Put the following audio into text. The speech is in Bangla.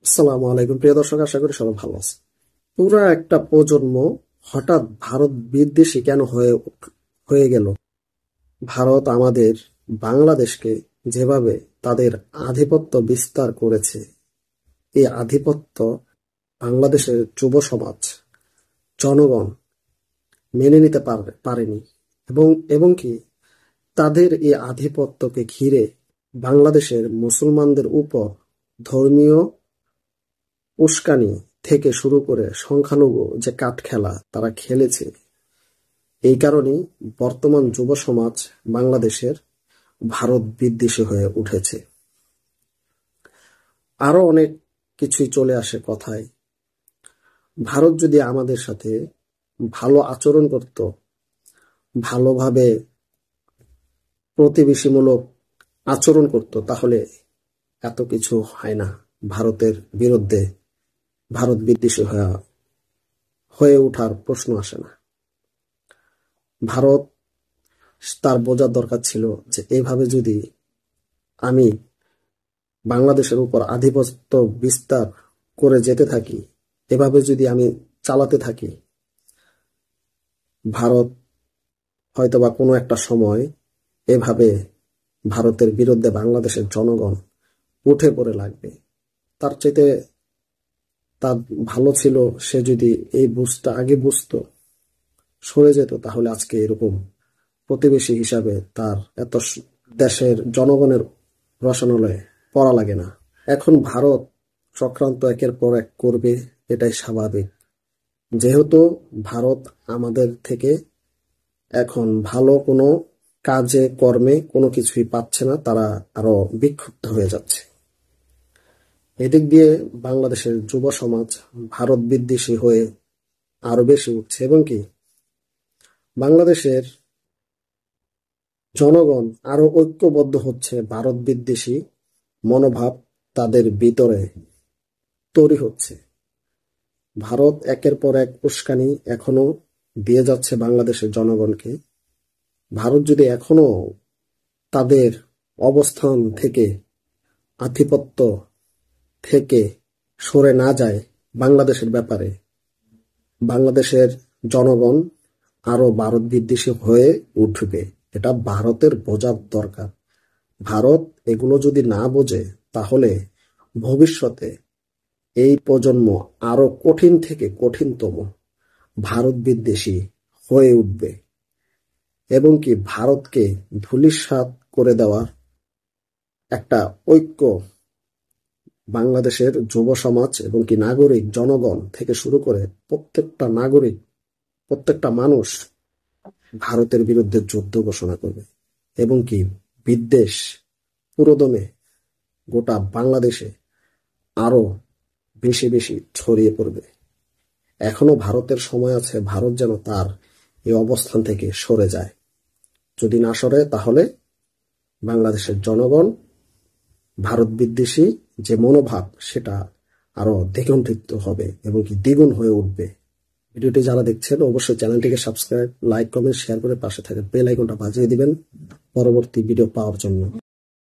আসসালামু আলাইকুম প্রিয় দর্শক, আশা করি সবাই ভালো আছে। পুরা একটা প্রজন্ম হঠাৎ ভারত বিদ্বেষী কেন হয়ে গেল? ভারত আমাদের বাংলাদেশকে যেভাবে তাদের আধিপত্য বিস্তার করেছে, এই আধিপত্য বাংলাদেশের যুব সমাজ, জনগণ মেনে নিতে পারেনি। এবং এবং কি তাদের এই আধিপত্যকে ঘিরে বাংলাদেশের মুসলমানদের উপর ধর্মীয় উস্কানি থেকে শুরু করে সংখ্যালঘু যে কাঠখেলা তারা খেলেছে, এই কারণেই বর্তমান যুব সমাজ বাংলাদেশের ভারত বিদ্বেষী হয়ে উঠেছে। আরো অনেক কিছুই চলে আসে কথায়। ভারত যদি আমাদের সাথে ভালো আচরণ করত, ভালোভাবে প্রতিবেশীমূলক আচরণ করত, তাহলে এত কিছু হয় না। ভারতের বিরুদ্ধে ভারত বিদ্বেষী হয়ে ওঠার প্রশ্ন আসে না। ভারত তার বোঝার দরকার ছিল যে এভাবে যদি আমি বাংলাদেশের উপর আধিপত্য বিস্তার করে যেতে থাকি, এভাবে যদি আমি চালাতে থাকি, ভারত হয়তোবা কোনো একটা সময় এভাবে ভারতের বিরুদ্ধে বাংলাদেশের জনগণ উঠে পড়ে লাগবে। তার চাইতে তার ভালো ছিল সে যদি এই বুঝটা আগে বুঝতো, সরে যেত, তাহলে আজকে এরকম প্রতিবেশী হিসাবে তার এত দেশের জনগণের রসনালয়ে পড়া লাগে না। এখন ভারত চক্রান্ত একের পর এক করবে, এটাই স্বাভাবিক। যেহেতু ভারত আমাদের থেকে এখন ভালো কোনো কাজে কর্মে কোনো কিছুই পাচ্ছে না, তারা আরো বিক্ষুব্ধ হয়ে যাচ্ছে। এদিক দিয়ে বাংলাদেশের যুব সমাজ ভারত বিদ্বেষী হয়ে আরো বেশি উঠছে, এবং কি বাংলাদেশের জনগণ আরো ঐক্যবদ্ধ হচ্ছে। ভারত বিদ্বেষী মনোভাব তাদের ভিতরে তৈরি হচ্ছে। ভারত একের পর এক উস্কানি এখনো দিয়ে যাচ্ছে বাংলাদেশের জনগণকে। ভারত যদি এখনো তাদের অবস্থান থেকে, আধিপত্য থেকে সরে না যায় বাংলাদেশের ব্যাপারে, বাংলাদেশের জনগণ আরো ভারত বিদ্বেষী হয়ে উঠবে। এটা ভারতের বোঝার দরকার। ভারত এগুলো যদি না বোঝে, তাহলে ভবিষ্যতে এই প্রজন্ম আরো কঠিন থেকে কঠিনতম ভারত বিদ্বেষী হয়ে উঠবে, এবং কি ভারতকে ধূলিসাৎ করে দেওয়ার একটা ঐক্য বাংলাদেশের যুব সমাজ এবং কি নাগরিক জনগণ থেকে শুরু করে প্রত্যেকটা নাগরিক, প্রত্যেকটা মানুষ ভারতের বিরুদ্ধে যুদ্ধ ঘোষণা করবে, এবং কি বিদ্বেষ পুরোদমে গোটা বাংলাদেশে আরো বেশি বেশি ছড়িয়ে পড়বে। এখনো ভারতের সময় আছে, ভারত যেন তার এই অবস্থান থেকে সরে যায়। যদি না সরে, তাহলে বাংলাদেশের জনগণ ভারত বিদ্বেষী যে মনোভাব সেটা আরো দ্বিগুণিত হবে এবং কি দ্বিগুণ হয়ে উঠবে। ভিডিওটি যারা দেখছেন অবশ্যই চ্যানেলটিকে সাবস্ক্রাইব, লাইক, কমেন্ট, শেয়ার করে পাশে থাকা বেল আইকনটা বাজিয়ে দিবেন পরবর্তী ভিডিও পাওয়ার জন্য।